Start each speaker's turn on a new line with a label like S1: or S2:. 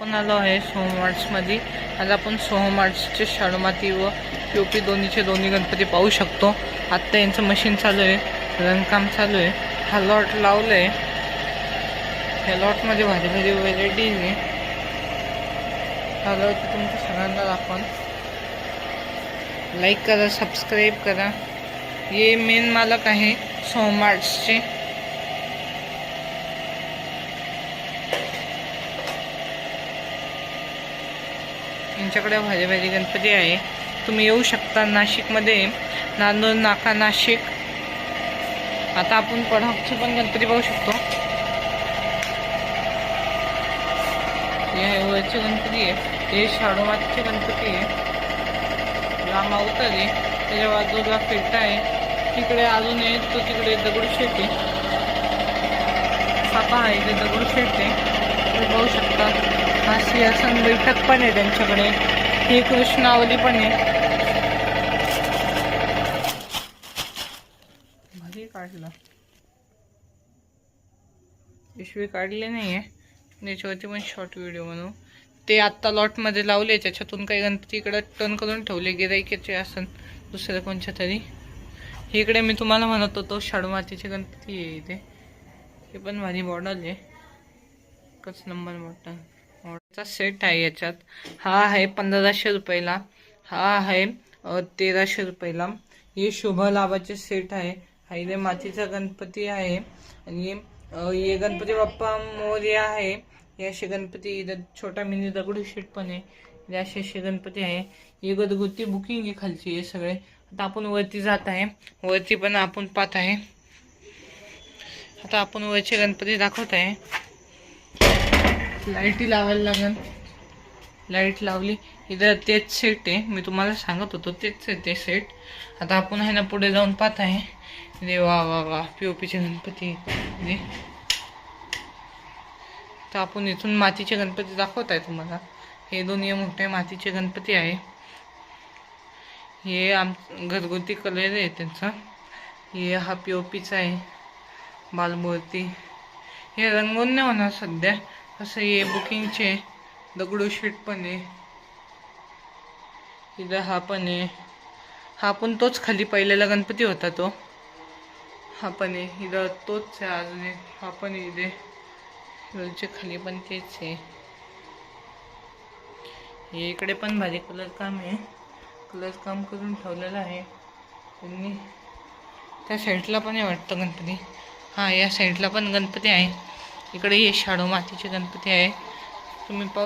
S1: आपण आलो आहे सोहम आर्ट्समध्ये। आज आपण सोहम आर्ट्सचे शाडू माती व पीओपी दोन्ही गणपती पाहू शकतो। आता यांचं मशीन चालू आहे, रंगकाम चालू आहे। हा लॉट लावलं आहे, या लॉटमध्ये भारी भारी व्हरायटी आहे। हा लॉट तुमच्या सगळ्यांना दाखवून लाईक करा, सबस्क्राईब करा। ये मेन मालक आहे सोहम आर्ट्सचे। यांच्याकडे भारी भारी गणपती आहे, तुम्ही येऊ शकता। नाशिकमध्ये नांदूर नाका नाशिक। आता आपण पडापचे पण गणपती पाहू शकतो। हे वरचे गणपती आहे, हे शाडू मातीचे गणपती आहे। लांब अवतार आहे, त्याच्या बाजूला फेटा आहे। तिकडे अजून आहे तो, तिकडे दगडूशेठ आहे। सापा आहे, ते दगडूशेठ आहे, तुम्ही पाहू शकता। हा सिंहासन बैठक पण आहे त्यांच्याकडे। ही कृष्णावली पण आहे, भारी काढला। पिशवी काढली नाहीये, त्याच्यावरती पण शॉर्ट व्हिडिओ बनवू। ते आत्ता लॉटमध्ये लावले, त्याच्यातून काही गणपती इकडे टर्न करून ठेवले गिराईकाचे असन दुसऱ्या कोणच्या तरी। इकडे मी तुम्हाला म्हणत होतो शाडू मातीचे गणपती आहे इथे। हे पण भारी मॉडेल आहे, एकच नंबर मॉडेलचा सेट आहे याच्यात। हा आहे 1500 रुपयाला, हा आहे 1300 रुपयाला। हे शुभ लाभाचे सेट आहे। हा इथे मातीचा गणपती आहे आणि हे गणपती बाप्पा मोरया आहे। हे असे गणपती इथं छोटा मिनी दगडूशेठ पण आहे। हे असे गणपती आहे। हे घरगुती बुकिंग आहे खालची हे सगळे। आता आपण वरती जात आहे, वरती पण आपण पाहत आहे। आता आपण वरचे गणपती दाखवत आहे। लाईटी लावायला लागेल, लाईट लावली। इथं तेच सेट आहे, मी तुम्हाला सांगत होतो तेच आहे ते सेट। आता आपण आहे ना पुढे जाऊन पाहत आहे। इथे वा वा वा पीओपीचे गणपती इथे। तर आपण इथून मातीचे गणपती दाखवत आहे तुम्हाला। हे दोन्ही मोठे मातीचे गणपती आहे। हे घरगुती कलर आहे त्यांचा। हे हा पीओपीचा आहे बालमूर्ती। हे रंगवून नाही होणार सध्या, असं हे बुकिंगचे दगडूशेठ पण आहे इथं। हा पण आहे, हा पण तोच खाली पहिलेला गणपती होता तो। हा पण आहे इथं, तोच आहे अजून एक। हा पण इथे वरचे खाली पण तेच आहे। हे इकडे पण भारी कलर काम आहे, कलर काम करून ठेवलेलं आहे त्यांनी। त्या साईडला पण आहे वाटतं गणपती। हा या साईडला पण गणपती आहे। इकडे हे शाडू मातीचे गणपती आहे, तुम्ही पाहू।